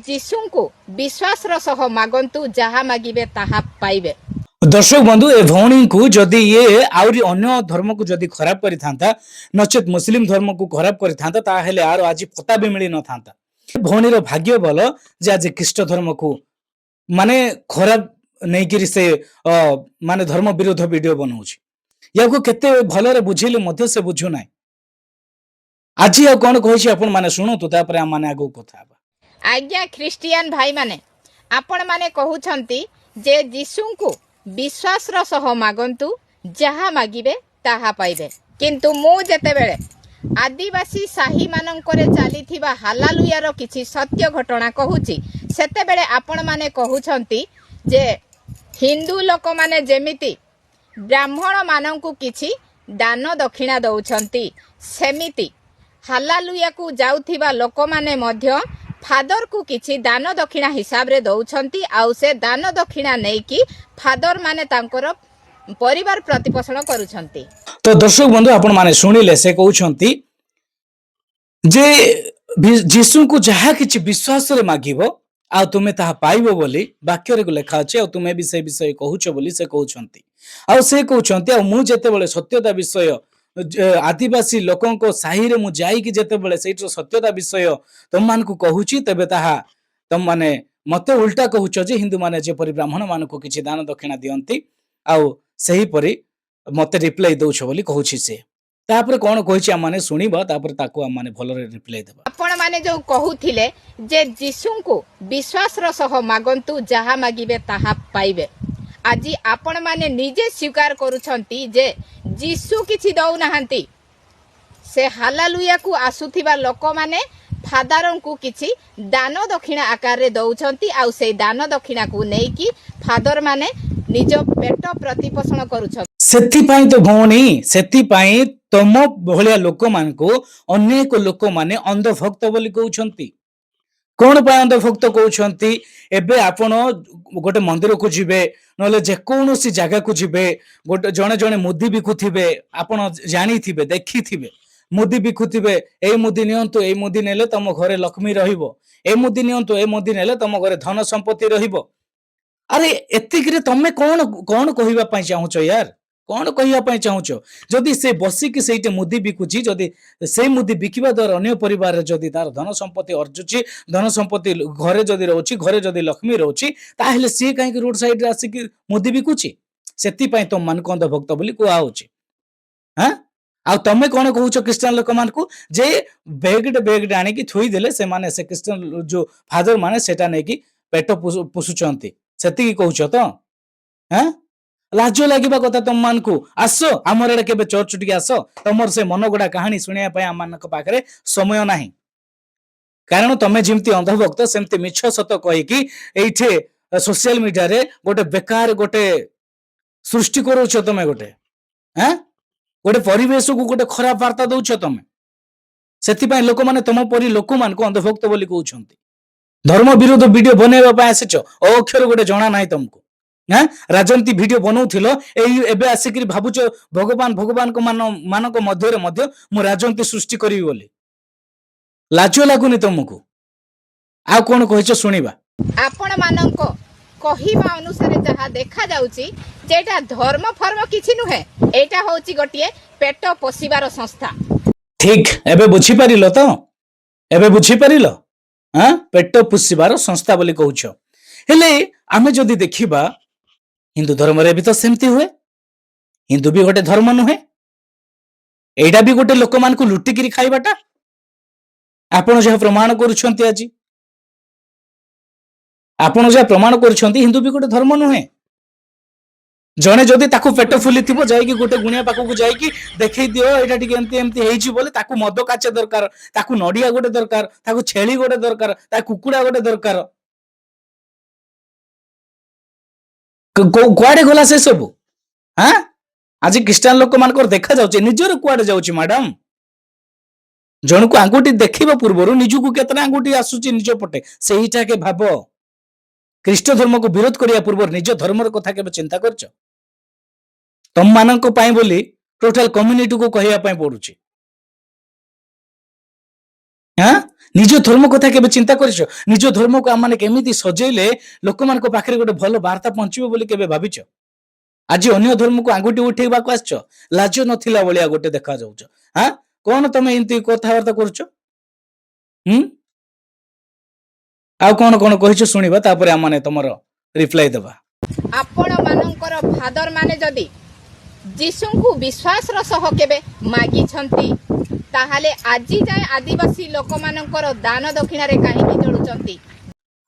ଯୀଶୁଙ୍କୁ ବିଶ୍ୱାସର ସହ ମାଗନ୍ତୁ, ଯାହା ମାଗିବେ ତାହା ପାଇବେ। दर्शक बंधु ए भौणी को जदि ये आउरी अन्य धर्म को जदि खराब करि थांता नचेत मुस्लिम धर्म को खराब करि थांता ताहेले आरो आज पता भी मिली न थांता। भौणी रो भाग्य भल जे आज ख्रीष्ट धर्म को माने खराब नहीं करी से माने धर्म विरोध वीडियो बनाउछि या को केते भलरे बुझिले मध्य से बुझु नाही। आज आ कोन कहछि अपन माने सुनो तो तापर हम माने आगो कथा बा। आज्ञा ख्रिस्टियन भाई माने आपण माने कहउछंती जे यीशुଙ୍କୁ विश्वासर सह मागंतु, जहा मागिबे ताहा पाइबे। किंतु मु जेतेबेले आदिवासी साही मानंकरे चालिथिबा हालेलुयार किछि सत्य घटना कहूछि, सेतेबेले आपण माने कहउछंती जे हिंदू लोक माने जेमिति ब्राह्मण मानंकु किछि दान दक्षिणा दउछंती, सेमिति हालेलुया को जाउथिबा लोक माने मध्य फादर को किछि दान दक्षिणा हिसाब रे दउछंती। आउ से दान दक्षिणा नै कि फादर माने तांकर परिवार प्रतिपोषण करूछंती। तो दर्शक बंधु आपण माने सुनिले से कहउछंती जे यीशु को जहा किछि विश्वास रे मागिबो आ तुमे ताहा पाइबो बोली वाक्य रे लेखा अछि। आ तुमे भी से विषय कहउछ बोली से कहउछंती। आ से कहउछंती आ मु जेते बेले सत्यता विषय आदिवासी लोकों को साही रे मु जाई कि जेते बेले सेठो सत्यता विषय तुम मान को कहूची तबे ताहा तुम माने मते उल्टा कहूछ जे हिंदू माने जे परि ब्राह्मण मान को किछि दान दक्षिणा दियंती आउ सही परि मते रिप्लाई दउछ बोली कहूची से। तापर कोन कहूची हम माने सुनिबा तापर ताको हम माने भलरे रिप्लाई देबा। आपण माने जो कहूथिले जे यीशुଙ୍କୁ विश्वासर सह मागंतु, जहा मागिबे ताहा पाइबे। आज आपण माने निजे स्वीकार करूछंती जे यीशु किछि दउ नाहंती। से हालेलुया को आसुथिबा लोक माने फादर को किछि दान दक्षिणा आकार रे दउछंती। आउ से दान दक्षिणा को नै कि फादर माने निज पेट प्रतिपोषण करूछ। सेति पई तो भौणी सेति पई तम भलिया लोक मान को अनेक लोक माने अंधभक्त बोली कहउछंती। कोन पय अंधभक्त कहउछंती? एबे आपण गोटे मंदिर को जिबे नले जे कोनोसी जगह को जिबे गोटे जणे जणे मुदी बिकुथिबे, आपण जानी थिबे देखि थिबे मुदी बिकुथिबे। ए मुदी नियंतु, ए मुदी नेले तम घरे लक्ष्मी रहिबो, ए मुदी नियंतु, ए मुदी नेले तम घरे धन संपत्ति रहिबो। अरे एतिक रे तमे कोन कोन कहिबा पय चाहूचो यार? कोन कहिबा पय चाहूचो? जदि से बसी कि सेटे मुदी बिकुची, जदि से मुदी बिकिबा द्वारा अन्य परिवार रे जदि तार धन संपत्ति अर्जुची, धन संपत्ति घरे जदि रहउची, घरे जदि लक्ष्मी रहउची, ताहेले से काहे कि रोड साइड रे आसी कि मुदी बिकुची? सेति पय तो मन कंद भक्त बोली को आउची। हां आ तमे कोन कहूचो क्रिश्चियन लोक मान को जे बेगड आनी कि थुई देले से माने से क्रिश्चियन जो फादर माने सेटा नै कि पेट पुसुचंती, सेति कि कहूचो तो? हां लाजो लागिबा कथा तुम मान को। आसो हमर एडे केबे चर्च टिके आसो, तमर से मनगुडा कहानी सुनिया पय हम मानक पाखरे समय नाही। कारण तमे जिमती अंधभक्त सेमती मिछ सत कहि कि एइठे सोशल मीडिया रे गोटे बेकार गोटे सृष्टि करूछ तमे गोटे। हां गोटे परिवेश को गोटे खराब वार्ता दउछ तमे। सेति पय लोक माने तम परि लोक मान को अंधभक्त बोली कहउछंती। धर्म विरोध वीडियो बनेबा पय आसेछो, अक्षर गोटे जणा नाही तुमको। हां राजनीति वीडियो बनौथिलो एबे आसिकरी भाबुचो भगवान भगवान को मानक मध्य रे मध्य मु राजनीति सृष्टि करिवि बोली। लाजो लागुनी तुमको? आ कोन कहिचो सुनिबा। आपण मानक कहिबा अनुसार जहा देखा जाउची जेटा धर्म फर्म किछि नुहे, एटा होची गोटिए पेट पोसिबार संस्था। ठीक एबे बुझी परिलो तो? एबे बुझी परिलो? हां पेट पोसिबार संस्था बोली कहउछो। हेले आमे जदि देखिबा हिंदू धर्म रे भी तो सेमती हुए। हिंदू भी गोटे धर्म नुहे, एटा भी गोटे लोक मान को लुटी किरी खाइबाटा। आपण जे प्रमाण करूछंती आज, आपण जे प्रमाण करूछंती हिंदू भी गोटे धर्म नुहे। जणे जदि ताकू पेट फुली थिबो जाई कि गोटे गुणिया पाखो को जाई कि देखै दियो एटा टिके एमती एमती हेइची बोले ताकू मद काचे दरकार, ताकू नडिया गोटे दरकार, ताकू छेली गोटे दरकार, ताकू कुकुडा गोटे दरकार। कुआडे गला से सब? हां आज क्रिश्चियन लोक मान को देखा जाउची निजर कुआडे जाउची मैडम? जण को आंगुठी देखिबा पूर्वरु निजु को केतना आंगुठी आसुची निज पटे सेहिटा के भाबो। ख्रीष्ट धर्म को विरोध करिया पूर्व निज धर्म रो कथा केबे चिंता करछ? तम मानन को पाई बोली टोटल कम्युनिटी को कहिया पाई पडुची। হ্যাঁ নিଜ ଧର୍ମ କଥା କେବେ ଚିନ୍ତା କରିଛ ନିଜ ଧର୍ମକୁ ଆମମାନେ କେମିତି ସଜେଇଲେ ଲୋକମାନଙ୍କ ପାଖରେ ଗୋଟେ ଭଲ ବାର୍ତ୍ତା ପହଞ୍ଚିବ ବୋଲି କେବେ ଭାବିଛ ଆଜି ଅନ୍ୟ ଧର୍ମକୁ ଆଙ୍ଗୁଠି ଉଠେଇବାକୁ ଆସିଛ ଲାଜ ନଥିଲା ଭଳିଆ ଗୋଟେ ଦେଖାଯାଉଛ ହଁ କଣ ତମେ ଏମିତି କଥାବାର୍ତ୍ତା କରୁଛ ହୁଁ ଆଉ କଣ କଣ କହିଛ ଶୁଣିବା ତାପରେ ଆମମାନେ ତମର ରିପ୍ଲାଏ ଦେବା ଆପଣମାନଙ୍କର ଫାଦର ମାନେ ଯଦି ଯୀଶୁଙ୍କୁ ବିଶ୍ୱାସର ସହ କେବେ ମାଗିଛନ୍ତି ତାହେଲେ ଆଜି ଯାଏ ଆଦିବାସୀ ଲୋକମାନଙ୍କର ଦାନ ଦକ୍ଷିଣାରେ କାହିଁକି ଚଳୁଛନ୍ତି?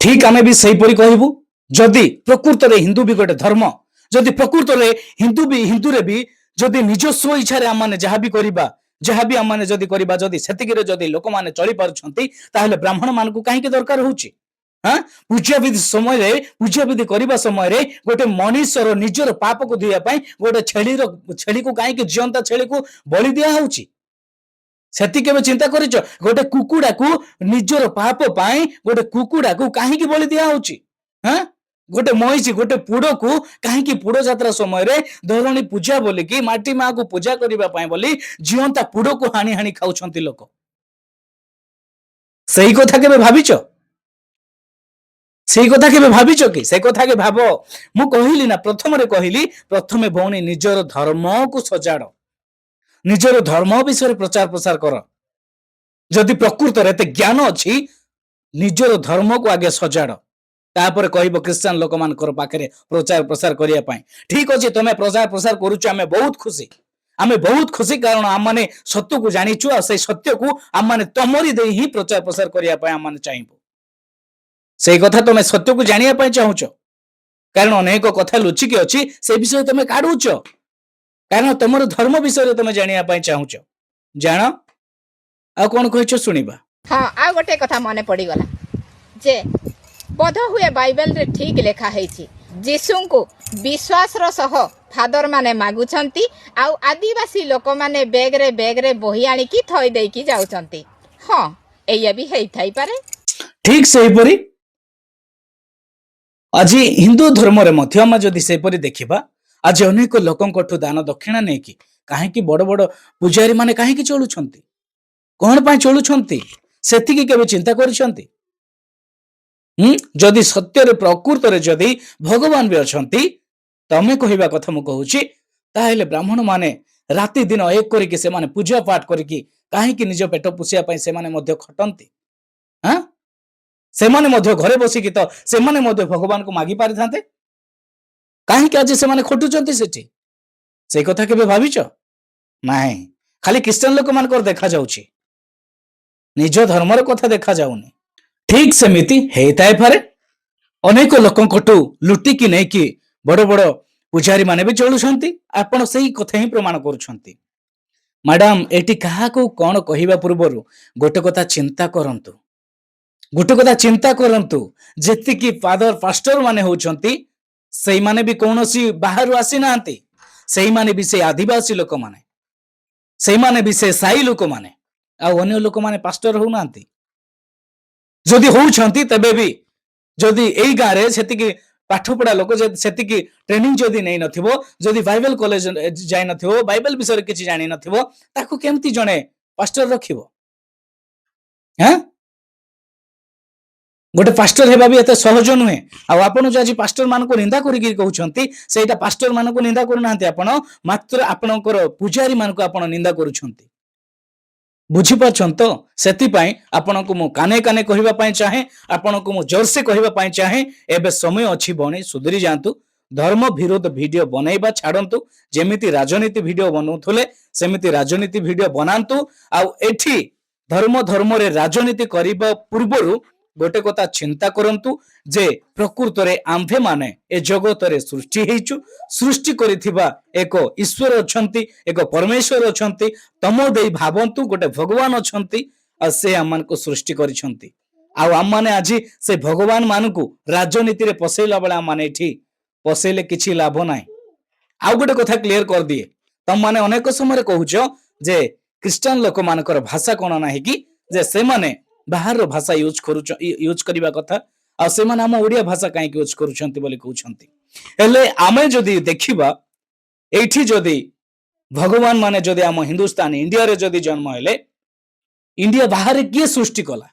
ଠିକ ଆମେ ବି ସେଇପରି କହିବୁ ଯଦି ପ୍ରକୃତରେ ହିନ୍ଦୁ ବି ଗୋଟେ ଧର୍ମ ଯଦି ପ୍ରକୃତରେ ହିନ୍ଦୁରେ ବି ଯଦି ନିଜସ୍ୱ ଇଚ୍ଛାରେ ଆମମାନେ ଯାହା ବି କରିବା ଯାହା ବି ଆମମାନେ ଯଦି କରିବା ଯଦି ସେତିକିରେ ଯଦି ଲୋକମାନେ ଚଳିପାରୁଛନ୍ତି ତାହେଲେ ବ୍ରାହ୍ମଣ ମାନଙ୍କୁ କାହିଁକି ଦରକାର ହଉଛି ହଁ ପୂଜାବିଧି କରିବା ସମୟରେ ଗୋଟେ ମଣିଷର ନିଜର ପାପକୁ ଧୋଇବା ପାଇଁ ଗୋଟେ ଛେଳିକୁ କାହିଁକି ଜିଅନ୍ତା ଛେଳିକୁ ବଳି ଦିଆ ହଉଛି ସେତି କେବେ ଚିନ୍ତା କରିଛ ଗୋଟେ କୁକୁଡାକୁ ନିଜର ପାପ ପାଇଁ ଗୋଟେ କୁକୁଡାକୁ କାହିଁକି ବଳି ଦିଆ ହଉଛି ହଁ ଗୋଟେ ମଇଁଷି ଗୋଟେ ପୁଡକୁ କାହିଁକି ପୁଡ ଯାତ୍ରା ସମୟରେ ଧରଣୀ ପୂଜା ବୋଲିକି ମାଟି ମାକୁ ପୂଜା କରିବା ପାଇଁ ବୋଲି ଜିଅନ୍ତା ପୁଡକୁ ହାଣି ହାଣି ଖାଉଛନ୍ତି ଲୋକ ସେଇ କଥା କେବେ ଭାବିଛ ସେଇ କଥା କେବେ ଭାବିଛ କି ସେ କଥା କେ ଭାବ ମୁଁ କହିଲି ନା ପ୍ରଥମରେ କହିଲି ପ୍ରଥମେ ଭଉଣୀ ନିଜର ଧର୍ମକୁ ସଜାଡ ନିଜର ଧର୍ମ ବିଷୟରେ ପ୍ରଚାର ପ୍ରସାର କର ଯଦି ପ୍ରକୃତରେ ଏତେ ଜ୍ଞାନ ଅଛି ନିଜର ଧର୍ମକୁ ଆଗେ ସଜାଡ ତାପରେ କହିବ ଖ୍ରୀଷ୍ଟିଆନ ଲୋକମାନଙ୍କର ପାଖରେ ପ୍ରଚାର ପ୍ରସାର କରିବା ପାଇଁ ଠିକ ଅଛି ତମେ ପ୍ରଚାର ପ୍ରସାର କରୁଛ ଆମେ ବହୁତ ଖୁସି କାରଣ ଆମମାନେ ସତ୍ୟକୁ ଜାଣିଛୁ ଆଉ ସେଇ ସତ୍ୟକୁ ଆମମାନେ ତମରି ଦେଇ ହିଁ ପ୍ରଚାର ପ୍ରସାର କରିବା ପାଇଁ ଆମମାନେ ଚାହିଁବୁ ସେଇ କଥା ତମେ ସତ୍ୟକୁ ଜାଣିବା ପାଇଁ ଚାହୁଁଛ କାରଣ ଅନେକ କଥା ଲୁଚିକି ଅଛି ସେ ବିଷୟରେ ତମେ କାଢୁଛ କାରଣ ତମର ଧର୍ମ ବିଷୟରେ ତମେ ଜାଣିବା ପାଇଁ ଚାହୁଁଛ ଜାଣ ଆଉ କଣ କହିଛ ଶୁଣିବା ହଁ ଆଉ ଗୋଟେ କଥା ମନେ ପଡ଼ିଗଲା ଯେ ବୋଧ ହୁଏ ବାଇବେଲରେ ଠିକ ଲେଖା ହେଇଛି ଯୀଶୁଙ୍କୁ ବିଶ୍ୱାସର ସହ ଫାଦର ମାନେ ମାଗୁଛନ୍ତି ଆଉ ଆଦିବାସୀ ଲୋକମାନେ ବେଗରେ ବହି ଆଣିକି ଥଇ ଦେଇକି ଯାଉଛନ୍ତି ହଁ ଏଇଆ ବି ହେଇଥାଇପାରେ ଠିକ ସେହିପରି ଆଜି ହିନ୍ଦୁ ଧର୍ମରେ ମଧ୍ୟ ଆମେ ଯଦି ସେପରି ଦେଖିବା ଆଜି ଅନେକ ଲୋକଙ୍କଠୁ ଦାନ ଦକ୍ଷିଣା ନେଇକି କାହିଁକି ବଡ ବଡ ପୂଜାରୀ ମାନେ କାହିଁକି ଚଳୁଛନ୍ତି କଣ ପାଇଁ ଚଳୁଛନ୍ତି ସେତିକି କେବେ ଚିନ୍ତା କରିଛନ୍ତି ଯଦି ସତ୍ୟରେ ପ୍ରକୃତରେ ଯଦି ଭଗବାନ ବି ଅଛନ୍ତି ତମେ କହିବା କଥା ମୁଁ କହୁଛି ତାହେଲେ ବ୍ରାହ୍ମଣ ମାନେ ରାତି ଦିନ ଏକ କରିକି ସେମାନେ ପୂଜା ପାଠ କରିକି କାହିଁକି ନିଜ ପେଟ ପୋଷିବା ପାଇଁ ସେମାନେ ମଧ୍ୟ ଖଟନ୍ତି ହଁ ସେମାନେ ମଧ୍ୟ ଘରେ ବସିକି ତ ସେମାନେ ମଧ୍ୟ ଭଗବାନଙ୍କୁ ମାଗି ପାରିଥାନ୍ତେ କାହିଁକି ଆଜି ସେମାନେ ଖଟୁଛନ୍ତି ସେଠି ସେଇ କଥା କେବେ ଭାବିଛ ନାହିଁ ଖାଲି ଖ୍ରୀଷ୍ଟିଆନ ଲୋକମାନଙ୍କର ଦେଖାଯାଉଛି ନିଜ ଧର୍ମର କଥା ଦେଖାଯାଉନି ଠିକ ସେମିତି ହେଇଥାଇପାରେ ଅନେକ ଲୋକଙ୍କଠୁ ଲୁଟିକି ନେଇକି ବଡ ବଡ ପୂଜାରୀ ମାନେ ବି ଚଳୁଛନ୍ତି ଆପଣ ସେଇ କଥା ହିଁ ପ୍ରମାଣ କରୁଛନ୍ତି ମ୍ୟାଡାମ ଏଠି କାହାକୁ କଣ କହିବା ପୂର୍ବରୁ ଗୋଟେ କଥା ଚିନ୍ତା କରନ୍ତୁ ଯେତିକି ପାଷ୍ଟର ମାନେ ହଉଛନ୍ତି ସେଇମାନେ ବି କୌଣସି ବାହାରୁ ଆସିନାହାନ୍ତି ସେଇମାନେ ବି ସେ ଆଦିବାସୀ ଲୋକମାନେ ସେଇମାନେ ବି ସେ ସାଇ ଲୋକମାନେ ଆଉ ଅନ୍ୟ ଲୋକମାନେ ପାଷ୍ଟର ହଉନାହାନ୍ତି ଯଦି ହଉଛନ୍ତି ତେବେ ବି ଯଦି ଏଇ ଗାଁରେ ସେତିକି ପାଠ ପଢା ଲୋକ ସେତିକି ଟ୍ରେନିଂ ଯଦି ନେଇନଥିବ ଯଦି ବାଇବେଲ କଲେଜ ଯାଇନଥିବ ବାଇବେଲ ବିଷୟରେ କିଛି ଜାଣିନଥିବ ତାକୁ କେମିତି ଜଣେ ପାଷ୍ଟର ରଖିବ ଗୋଟେ ପାଷ୍ଟର ହେବା ବି ଏତେ ସହଜ ନୁହେଁ ଆଉ ଆପଣ ଯୋଉ ଆଜି ପାଷ୍ଟର ମାନଙ୍କୁ ନିନ୍ଦା କରିକି କହୁଛନ୍ତି ସେଇଟା ପାଷ୍ଟର ମାନଙ୍କୁ ନିନ୍ଦା କରୁନାହାନ୍ତି ଆପଣ ମାତ୍ର ଆପଣଙ୍କର ପୂଜାରୀ ମାନଙ୍କୁ ଆପଣ ନିନ୍ଦା କରୁଛନ୍ତି ବୁଝିପାରୁଛନ୍ତି ତ ସେଥିପାଇଁ ଆପଣଙ୍କୁ ମୁଁ କାନେ କାନେ କହିବା ପାଇଁ ଚାହେଁ ଆପଣଙ୍କୁ ମୁଁ ଜୋରସେ କହିବା ପାଇଁ ଚାହେଁ ଏବେ ସମୟ ଅଛି ଭଉଣୀ ସୁଧୁରି ଯାଆନ୍ତୁ ଧର୍ମ ବିରୋଧ ଭିଡିଓ ବନେଇବା ଛାଡନ୍ତୁ ଯେମିତି ରାଜନୀତି ଭିଡିଓ ବନଉଥିଲେ ସେମିତି ରାଜନୀତି ଭିଡିଓ ବନାନ୍ତୁ ଆଉ ଏଠି ଧର୍ମରେ ରାଜନୀତି କରିବା ପୂର୍ବରୁ ଗୋଟେ କଥା ଚିନ୍ତା କରନ୍ତୁ ଯେ ପ୍ରକୃତରେ ଆମ୍ଭେ ମାନେ ଏ ଜଗତରେ ସୃଷ୍ଟି ହେଇଛୁ ସୃଷ୍ଟି କରିଥିବା ଏକ ଈଶ୍ୱର ଅଛନ୍ତି ଏକ ପରମେଶ୍ୱର ଅଛନ୍ତି ତମ ଦେଇ ଭାବନ୍ତୁ ଗୋଟେ ଭଗବାନ ଅଛନ୍ତି ଆଉ ସେ ଆମମାନଙ୍କୁ ସୃଷ୍ଟି କରିଛନ୍ତି ଆଉ ଆମମାନେ ଆଜି ସେ ଭଗବାନ ମାନଙ୍କୁ ରାଜନୀତିରେ ପସେଇଲା ବେଳେ ଆମମାନେ ଏଠି ପସେଇଲେ କିଛି ଲାଭ ନାହିଁ ଆଉ ଗୋଟେ କଥା କ୍ଲିୟର କରିଦିଏ ତମମାନେ ଅନେକ ସମୟରେ କହୁଛ ଯେ ଖ୍ରୀଷ୍ଟିଆନ ଲୋକମାନଙ୍କର ଭାଷା କଣ ନାହିଁ କି ଯେ ସେମାନେ ବାହାର ଭାଷା ୟୁଜ କରିବା କଥା ଆଉ ସେମାନେ ଆମ ଓଡ଼ିଆ ଭାଷା କାହିଁକି ୟୁଜ କରୁଛନ୍ତି ବୋଲି କହୁଛନ୍ତି ହେଲେ ଆମେ ଯଦି ଦେଖିବା ଏଇଠି ଯଦି ଭଗବାନ ମାନେ ଯଦି ଆମ ହିନ୍ଦୁସ୍ତାନ ଇଣ୍ଡିଆରେ ଯଦି ଜନ୍ମ ହେଲେ इंडिया बाहर किए सृष्टि कला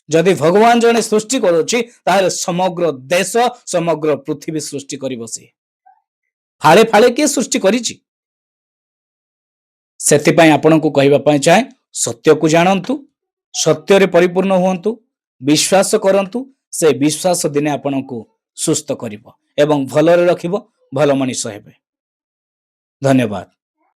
जदि भगवान जने सृष्टि करुछि ताहले समग्र देश समग्र पृथ्वी सृष्टि करिवो से फाळे फाळे किए सृष्टि करिछि सेतिपाई आपनको कहबा पई चाहे सत्य को जानंतु सत्य रे परिपूर्ण हुअन्तु विश्वास करंतु से विश्वास दिने आपनको सुस्थ करिवो एवं भलरे रखिवो भल मनीष हेबे धन्यवाद।